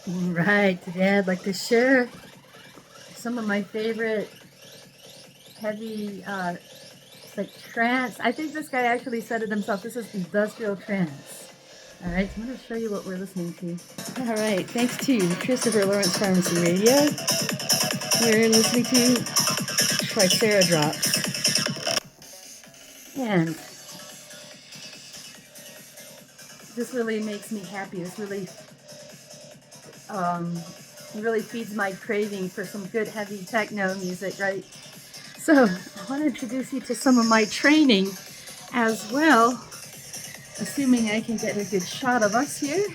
Right, today I'd like to share some of my favorite heavy, it's like trance. I think this guy actually said it himself. This is industrial trance. All right, so I'm going to show you what we're listening to. All right, thanks to Triceradrops Pharmacy Radio, we're listening to Triceradrops. And this really makes me happy. This really feeds my craving for some good heavy techno music, right? So I want to introduce you to some of my training as well, assuming I can get a good shot of us here.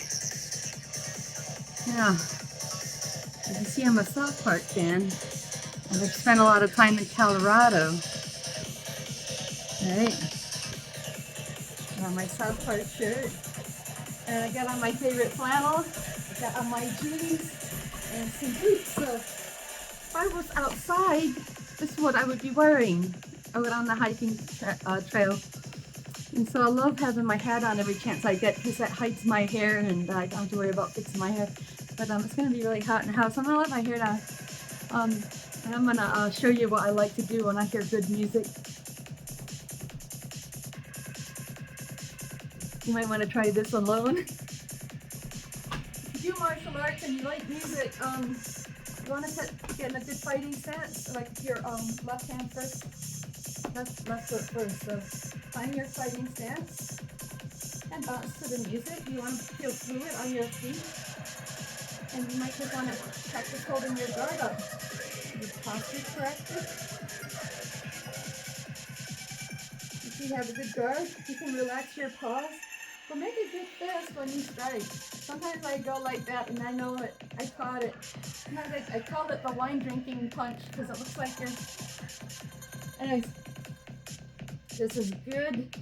Now, as you see, I'm a South Park fan, and I've spent a lot of time in Colorado. All right, got my South Park shirt, and I got on my favorite flannel, I got on my jeans, and some boots. So if I was outside, this is what I would be wearing out on the hiking trail. And so I love having my hat on every chance I get because that hides my hair and I don't have to worry about fixing my hair. But it's going to be really hot in the house. I'm going to let my hair down. And I'm going to show you what I like to do when I hear good music. You might want to try this alone. If you do martial arts and you like music, you want to get in a good fighting stance, like your left hand first, left foot first. So find your fighting stance and bounce to the music. You want to feel fluid on your feet, and you might just want to practice holding your guard up. Your posture corrected. If you have a good guard, you can relax your paws. But make a good fist when you strike. Sometimes I go like that and I know it. I caught it. Sometimes I called it the wine drinking punch because it looks like you're... Anyways, this is good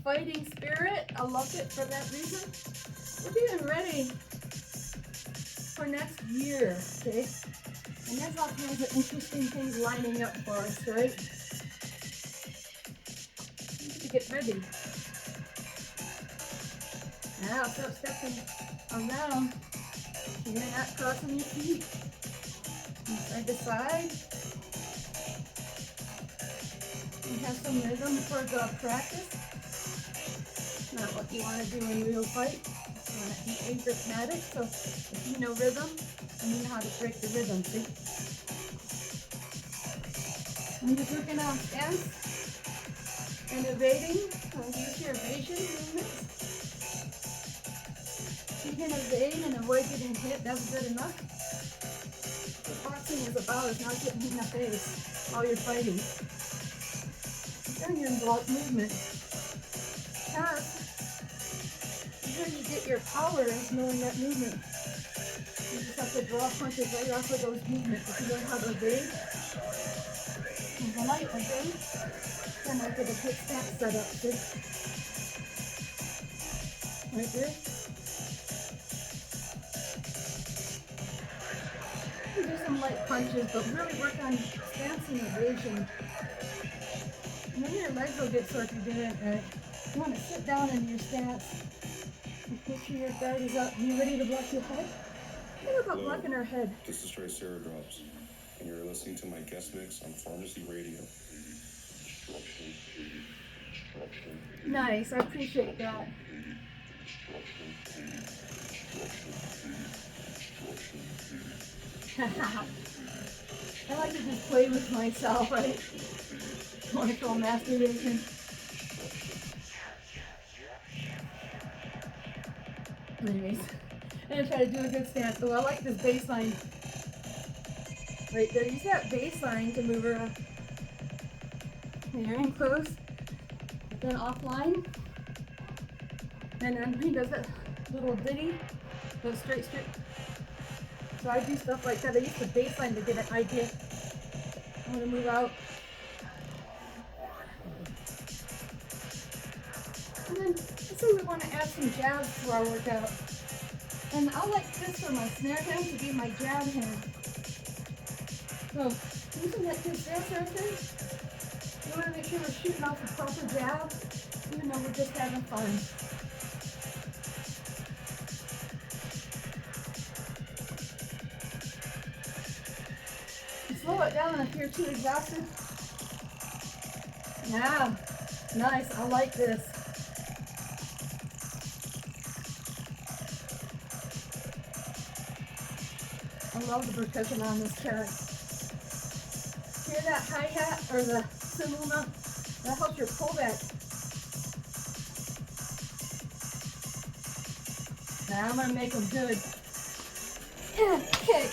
fighting spirit. I love it for that reason. We're getting ready for next year, okay? And there's all kinds of interesting things lining up for us, right? We need to get ready. Now start stepping around. You're not crossing your feet. From side to side. You have some rhythm for the practice. Not what you want to do in real fight. You want to be arithmetic. So if you know rhythm, you know how to break the rhythm, see? I'm just working on stance and evading. So use your evasion movements. You can evade and avoid getting hit, that's good enough. What boxing is about is not getting hit in the face while you're fighting. Then you're in block movement. Because where you get your power is knowing that movement. You just have to draw punches right off of those movements. If you learn how to evade, and when I evade, then I get a good stance set up, see? Right there. Do some light punches, but really work on stance and evasion. And then your legs will get sore if you're doing it right. You want to sit down in your stance and make sure your guard is up. Are you ready to block your head? Think about blocking our head. This is Triceradrops, and you're listening to my guest mix on Pharmacy Radio. Nice, I appreciate that. I like to just play with myself, right? Wonderful masturbation. Anyways, I'm gonna try to do a good stance. So I like this bass line right there. Use that bass line to move around. When you're in close, then offline, and then he does that little ditty, goes straight. So I do stuff like that. I use the bass line to get an idea. I'm gonna move out. And then let's say we want to add some jabs to our workout. And I like this for my snare hand to be my jab hand. So using that good stance right there, we want to make sure we're shooting off the proper jab, even though we're just having fun. slow it down if you're too exhausted. Yeah, nice. I like this. I love the percussion on this track. Hear that hi-hat or the cymbal note? That helps your pullback. Now I'm gonna make them good. Okay.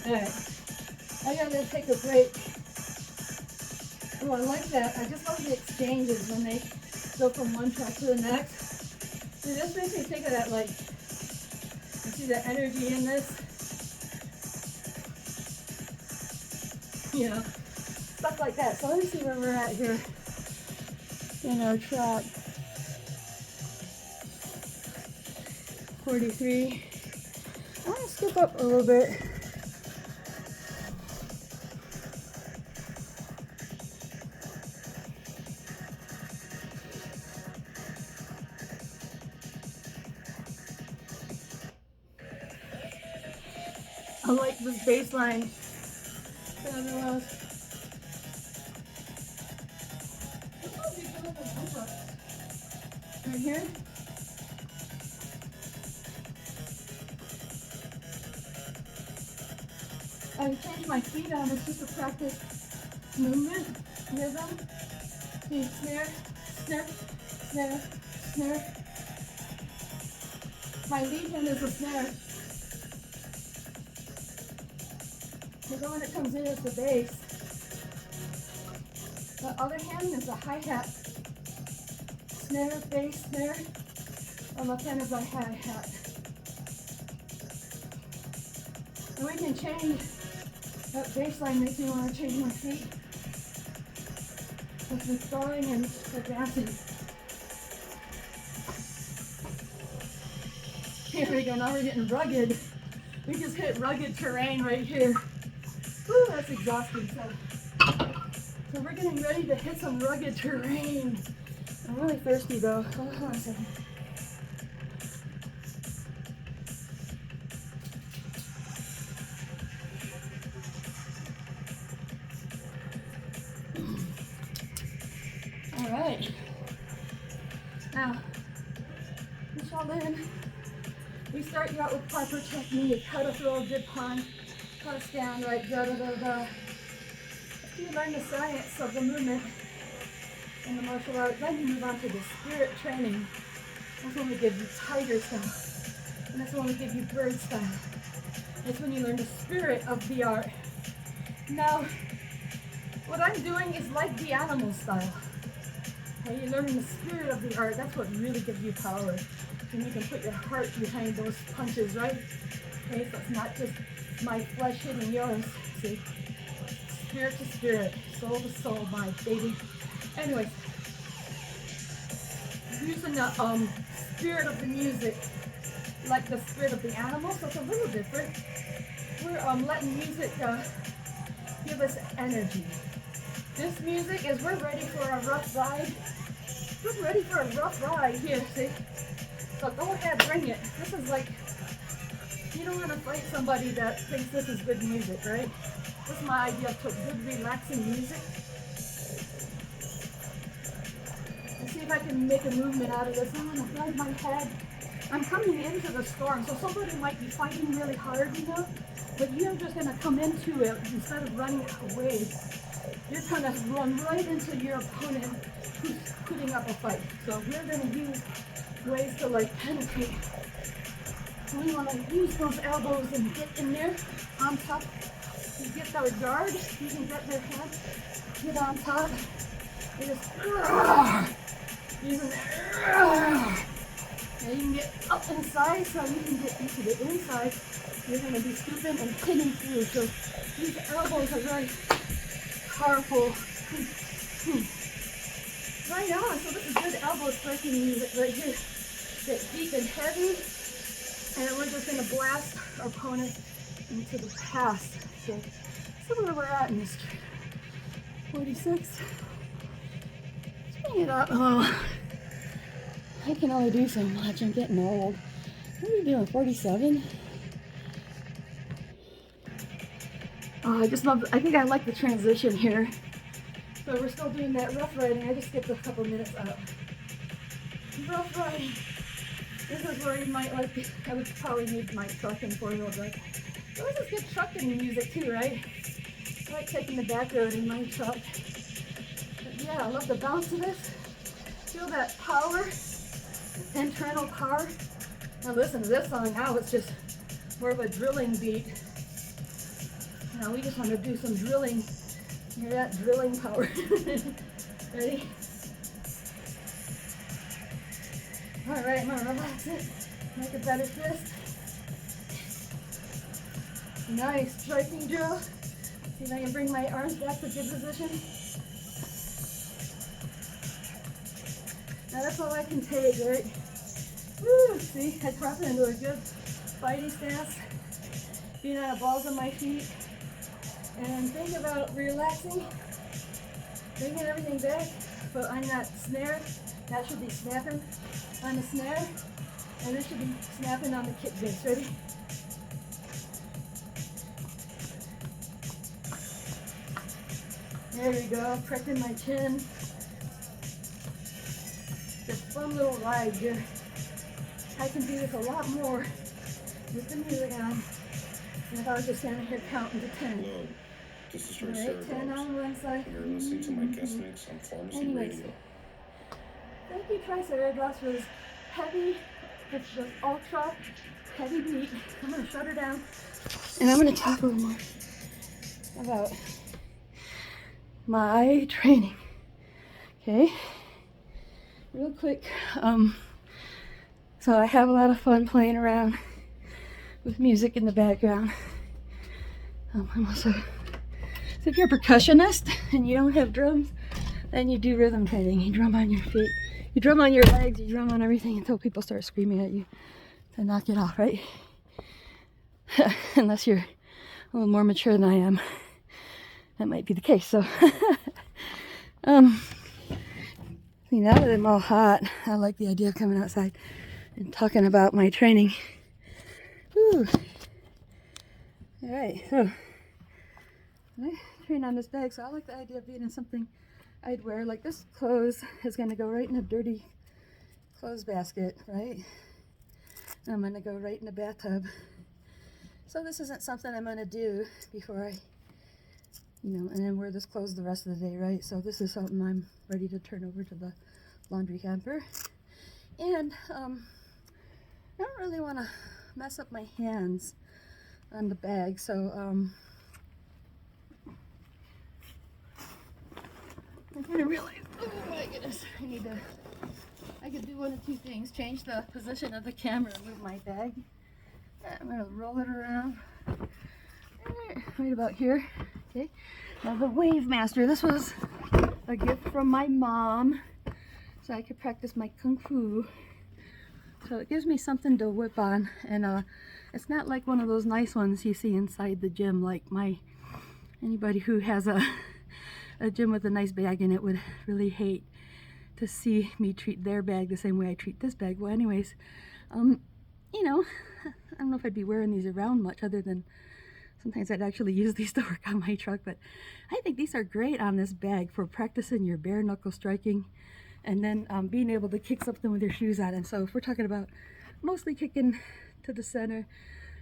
Alright. I gotta take a break. Oh, I like that. I just love the exchanges when they go from one track to the next. It just makes me think of that, like, you see the energy in this? You know, stuff like that. So let me see where we're at here in our track. 43. I'm gonna skip up a little bit. I like this bass line. Right here. I changed my feet on. It's just to practice movement, rhythm. See, snare, snare, snare, snare. My lead hand is a snare. The one that comes in is the bass. The other hand is a hi-hat. Snare, bass, snare. The left hand is a hi-hat. And we can change. That bass line makes me want to change my feet. With the throwing and the dancing. Here we go, now we're getting rugged. We just hit rugged terrain right here. Woo, that's exhausting. So we're getting ready to hit some rugged terrain. I'm really thirsty though. Hold on a second. All right. Now, push all in. We start you out with proper technique, how to throw a good punch, how to stand right, da da da da. After you learn the science of the movement in the martial art, then you move on to the spirit training. That's when we give you tiger style, and that's when we give you bird style. That's when you learn the spirit of the art. Now, what I'm doing is like the animal style. When you're learning the spirit of the art, that's what really gives you power. And you can put your heart behind those punches, right? Okay, so it's not just my flesh hitting yours, see? Spirit to spirit, soul to soul, my baby. Anyways, using the spirit of the music, like the spirit of the animal, so it's a little different. We're letting music give us energy. This music is we're ready for a rough ride. We're ready for a rough ride here, see? So go ahead, bring it. This is like, you don't want to fight somebody that thinks this is good music, right? This is my idea of good, relaxing music. Let's see if I can make a movement out of this. I'm going to bend my head. I'm coming into the storm, so somebody might be fighting really hard, you know? But you're just going to come into it instead of running away. You're going to run right into your opponent who's putting up a fight. So we're going to use ways to like penetrate. So we want to use those elbows and get in there on top. You get their guard, you can get their hand, get on top. You just using and you can get up inside so you can get into the inside. You're going to be scooping and pinning through. So these elbows are very powerful. Right on, so this is good elbow striking music right here. Get deep and heavy, and we're just going to blast our opponent into the past. So where we're at in this 46. Let's bring it up. Oh, I can only do so much. I'm getting old. What are we doing? 47? Oh, I just love, I think I like the transition here. So we're still doing that rough riding. I just skipped a couple minutes up. Rough riding. This is where you might like, I would probably need my truck and four-wheel drive. So this is good trucking music too, right? I like taking the back road in my truck. But yeah, I love the bounce of this. Feel that power, internal power. Now listen to this song now, it's just more of a drilling beat. Now we just want to do some drilling. Hear that drilling power. Ready? All right, I'm gonna relax it. Make a better fist. Nice striking drill. See if I can bring my arms back to good position. Now that's all I can take, right? Woo! See, I cross it into a good fighting stance. Being out of balls on my feet. And think about relaxing, bringing everything back. But on that snare, that should be snapping on the snare, and this should be snapping on the kick bass. Ready? There we go, correcting my chin. Just fun little ride here. I can do this a lot more with the music on than if I was just standing here counting to 10. Hello, this is Alright, 10 Triceradrops, on one side. and you're listening to my guest mix on Pharmacy Anyways, Radio. thank you, Triceradrops, for this heavy, this ultra heavy beat. I'm going to shut her down, and I'm going to talk a little more about my training. Okay, real quick. So I have a lot of fun playing around with music in the background. I'm also, so if you're a percussionist and you don't have drums, then you do rhythm training. You drum on your feet, you drum on your legs, you drum on everything until people start screaming at you to knock it off, right? Unless you're a little more mature than I am, that might be the case. So, see, now that I'm all hot, I like the idea of coming outside and talking about my training. Whew. All right, so I train on this bag, so I like the idea of being in something I'd wear. Like this clothes is going to go right in a dirty clothes basket, right? And I'm going to go right in the bathtub. So this isn't something I'm going to do before I, and then wear this clothes the rest of the day, right? So this is something I'm ready to turn over to the laundry hamper. And I don't really want to mess up my hands on the bag, so I kind of realized, oh my goodness, I could do one of two things: change the position of the camera and move my bag. I'm going to roll it around right about here. Okay, now the Wave Master, this was a gift from my mom so I could practice my Kung Fu. So it gives me something to whip on, and it's not like one of those nice ones you see inside the gym. Like anybody who has a gym with a nice bag in it would really hate to see me treat their bag the same way I treat this bag. Well, anyways, I don't know if I'd be wearing these around much, other than sometimes I'd actually use these to work on my truck, but I think these are great on this bag for practicing your bare knuckle striking, and then being able to kick something with your shoes on. And so if we're talking about mostly kicking to the center,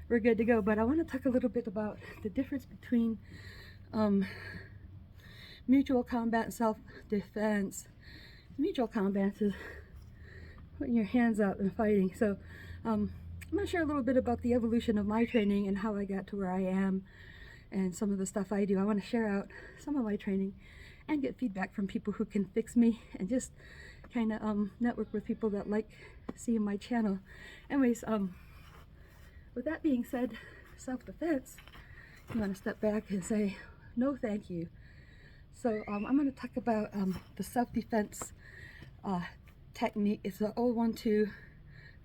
we're good to go. But I want to talk a little bit about the difference between mutual combat and self-defense. Mutual combat is putting your hands out and fighting. So I'm going to share a little bit about the evolution of my training and how I got to where I am and some of the stuff I do. I want to share out some of my training and get feedback from people who can fix me, and just kind of network with people that like seeing my channel. Anyways, with that being said, self-defense, you want to step back and say, no thank you. So I'm going to talk about the self-defense technique. It's the 012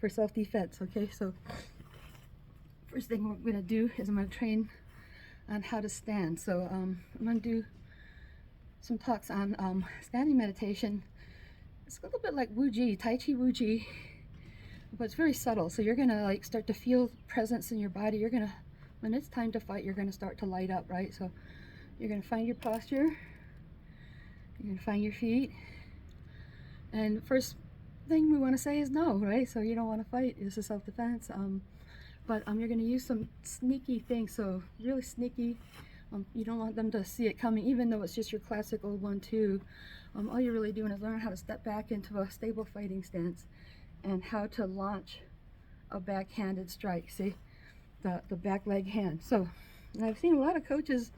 for self-defense. Okay, so first thing we're going to do is I'm going to train on how to stand. So I'm going to do some talks on standing meditation. It's a little bit like Wu-Ji, Tai Chi Wu-Ji, but it's very subtle. So you're going to start to feel presence in your body. You're going to when it's time to fight, you're going to start to light up, right? So you're going to find your posture, you're going to find your feet, and first thing we want to say is no, right? So you don't want to fight. It's a self-defense. But you're going to use some sneaky things, so really sneaky. You don't want them to see it coming, even though it's just your classical 1-2. All you're really doing is learn how to step back into a stable fighting stance and how to launch a backhanded strike. See, the back leg hand. So I've seen a lot of coaches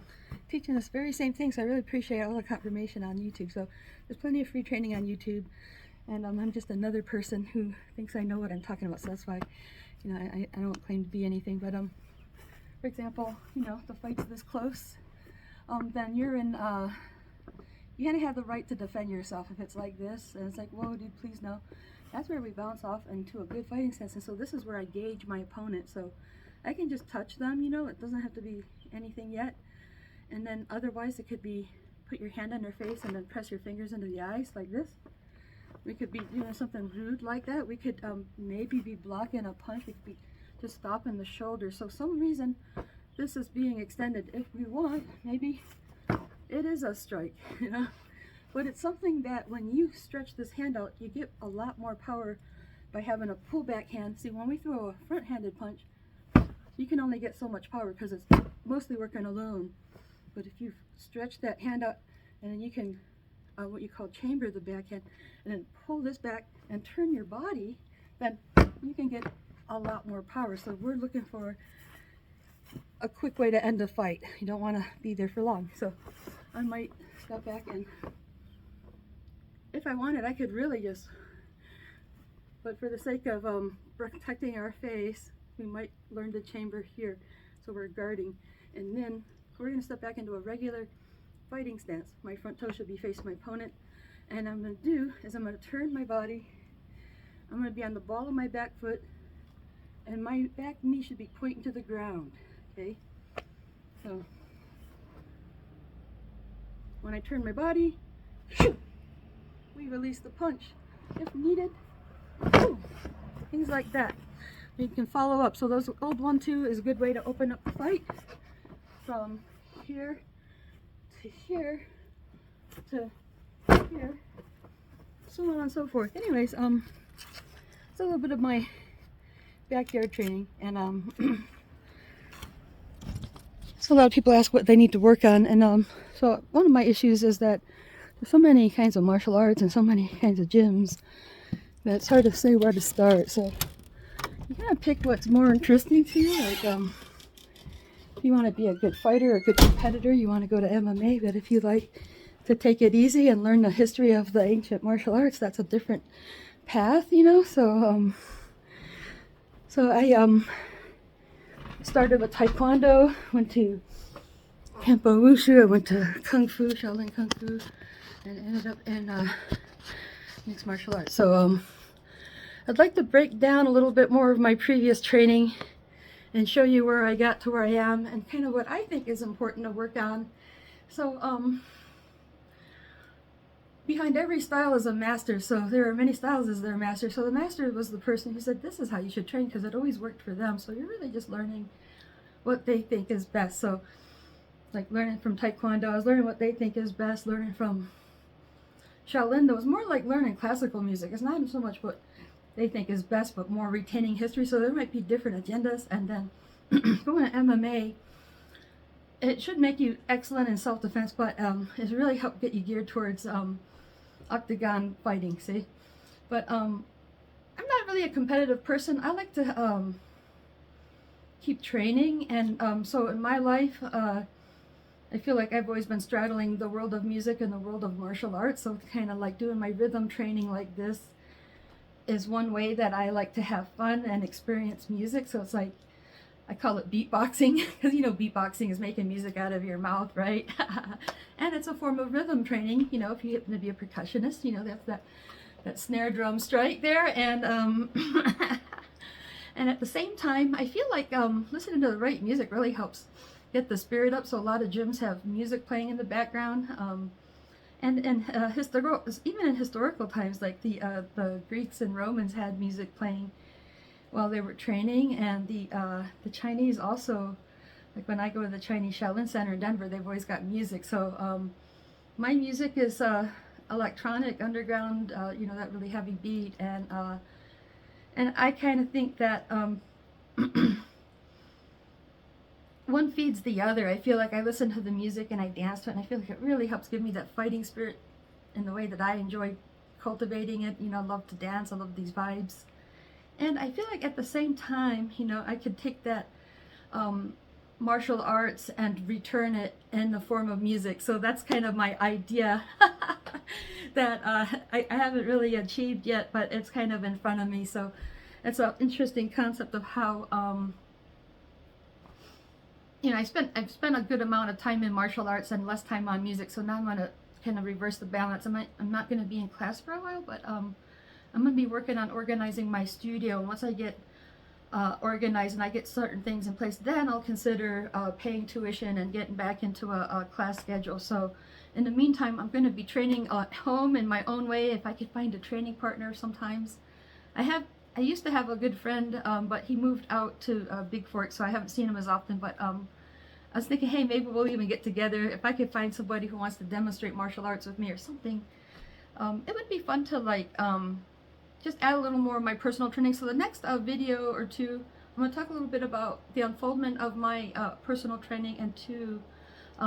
teaching this very same thing, so I really appreciate all the confirmation on YouTube. So there's plenty of free training on YouTube, and I'm just another person who thinks I know what I'm talking about. So that's why, you know, I don't claim to be anything. But for example, you know, if the fight's this close, then you're in. You gotta have the right to defend yourself. If it's like this, and it's like, whoa, dude, please no. That's where we bounce off into a good fighting stance. And so this is where I gauge my opponent. So I can just touch them, you know, it doesn't have to be anything yet. And then otherwise it could be put your hand on their face and then press your fingers into the eyes like this. We could be doing something rude like that. We could maybe be blocking a punch. We could be just stopping the shoulder. So some reason this is being extended. If we want, maybe it is a strike, you know. But it's something that when you stretch this hand out, you get a lot more power by having a pullback hand. See, when we throw a front-handed punch, you can only get so much power because it's mostly working alone. But if you stretch that hand out, and then you can, what you call chamber the backhand, and then pull this back and turn your body, then you can get a lot more power. So we're looking for a quick way to end the fight. You don't want to be there for long. So I might step back, and if I wanted, I could really just, but for the sake of protecting our face, we might learn to chamber here. So we're guarding, and then we're going to step back into a regular fighting stance. My front toe should be facing my opponent, and I'm going to do is I'm going to turn my body. I'm going to be on the ball of my back foot, and my back knee should be pointing to the ground. Okay, so when I turn my body, we release the punch if needed. Things like that. You can follow up. So those old 1-2 is a good way to open up the fight from here to here to here, so on and so forth. Anyways, it's a little bit of my backyard training, and so a lot of people ask what they need to work on, and so one of my issues is that there's so many kinds of martial arts and so many kinds of gyms that it's hard to say where to start. So you kind of pick what's more interesting to you. Like if you want to be a good fighter, a good competitor, you want to go to MMA. But if you like to take it easy and learn the history of the ancient martial arts, that's a different path, you know. So I started with Taekwondo, went to Kempo Wushu, I went to Kung Fu, Shaolin Kung Fu, and ended up in mixed martial arts. So I'd like to break down a little bit more of my previous training and show you where I got to where I am and kind of what I think is important to work on. So behind every style is a master. So there are many styles as their master. So the master was the person who said this is how you should train because it always worked for them. So you're really just learning what they think is best. So like learning from Taekwondo, I was learning what they think is best. Learning from Shaolin, it was more like learning classical music. It's not so much what they think is best, but more retaining history. So there might be different agendas. And then going to MMA, it should make you excellent in self-defense, but it really helped get you geared towards octagon fighting, see? But I'm not really a competitive person. I like to keep training, and so in my life, I feel like I've always been straddling the world of music and the world of martial arts, so kind of like doing my rhythm training like this is one way that I like to have fun and experience music. So it's like, I call it beatboxing, because you know beatboxing is making music out of your mouth, right? And it's a form of rhythm training, you know, if you happen to be a percussionist, you know, that's that snare drum strike there. And and at the same time, I feel like listening to the right music really helps get the spirit up. So a lot of gyms have music playing in the background. And even in historical times, like the Greeks and Romans had music playing while they were training, and the Chinese also Like when I go to the Chinese Shaolin Center in Denver, they've always got music. So my music is electronic, underground, you know, that really heavy beat, and I kind of think that one feeds the other. I feel like I listen to the music and I dance to it, and I feel like it really helps give me that fighting spirit in the way that I enjoy cultivating it. You know, I love to dance, I love these vibes. And I feel like at the same time, you know, I could take that martial arts and return it in the form of music. So that's kind of my idea that I haven't really achieved yet, but it's kind of in front of me. So it's an interesting concept of how, you know, I've spent a good amount of time in martial arts and less time on music. So now I'm going to kind of reverse the balance. I'm not going to be in class for a while, but I'm going to be working on organizing my studio. And once I get organized and I get certain things in place, then I'll consider paying tuition and getting back into a class schedule. So in the meantime, I'm going to be training at home in my own way. If I could find a training partner sometimes. I used to have a good friend, but he moved out to Big Fork, so I haven't seen him as often. But I was thinking, hey, maybe we'll even get together. If I could find somebody who wants to demonstrate martial arts with me or something, it would be fun to like just add a little more of my personal training. So the next video or two, I'm going to talk a little bit about the unfoldment of my personal training, and two,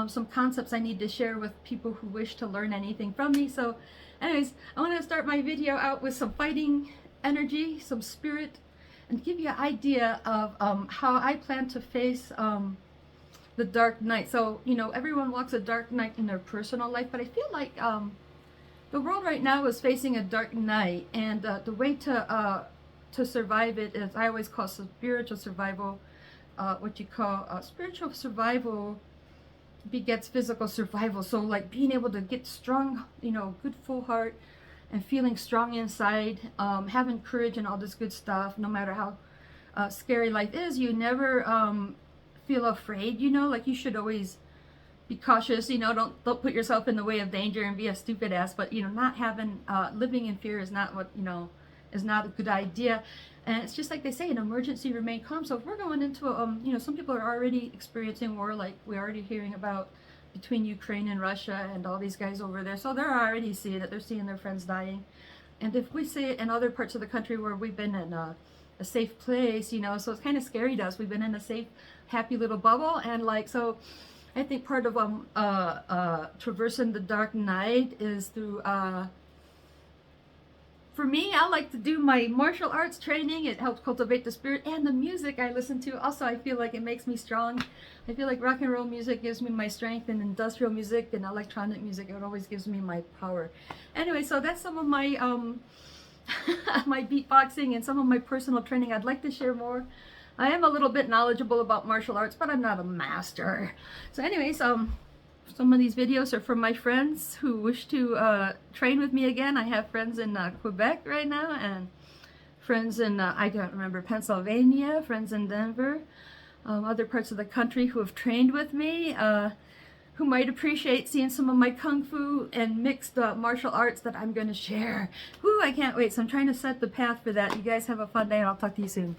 some concepts I need to share with people who wish to learn anything from me. So anyways, I want to start my video out with some fighting energy, some spirit, and give you an idea of how I plan to face the dark night. So, you know, everyone walks a dark night in their personal life, but I feel like the world right now is facing a dark night, and the way to survive it is, I always call spiritual survival. What you call spiritual survival begets physical survival. So like being able to get strong, you know, good full heart, and feeling strong inside, having courage and all this good stuff. No matter how scary life is, you never feel afraid. You know, like you should always be cautious. You know, don't put yourself in the way of danger and be a stupid ass. But you know, not having living in fear is not what, you know, is not a good idea. And it's just like they say, an emergency remain calm. So if we're going into a, you know, some people are already experiencing war, like we're already hearing about between Ukraine and Russia and all these guys over there. So they're already seeing it. They're seeing their friends dying. And if we see it in other parts of the country where we've been in a safe place, you know, so it's kind of scary to us. We've been in a safe, happy little bubble. And like, so I think part of traversing the dark night is through, for me, I like to do my martial arts training. It helps cultivate the spirit, and the music I listen to. Also, I feel like it makes me strong. I feel like rock and roll music gives me my strength, and industrial music and electronic music, it always gives me my power. Anyway, so that's some of my my beatboxing and some of my personal training. I'd like to share more. I am a little bit knowledgeable about martial arts, but I'm not a master. So anyways, some of these videos are from my friends who wish to train with me again. I have friends in Quebec right now, and friends in, I don't remember, Pennsylvania, friends in Denver, other parts of the country who have trained with me, who might appreciate seeing some of my kung fu and mixed martial arts that I'm going to share. Woo, I can't wait. So I'm trying to set the path for that. You guys have a fun day, and I'll talk to you soon.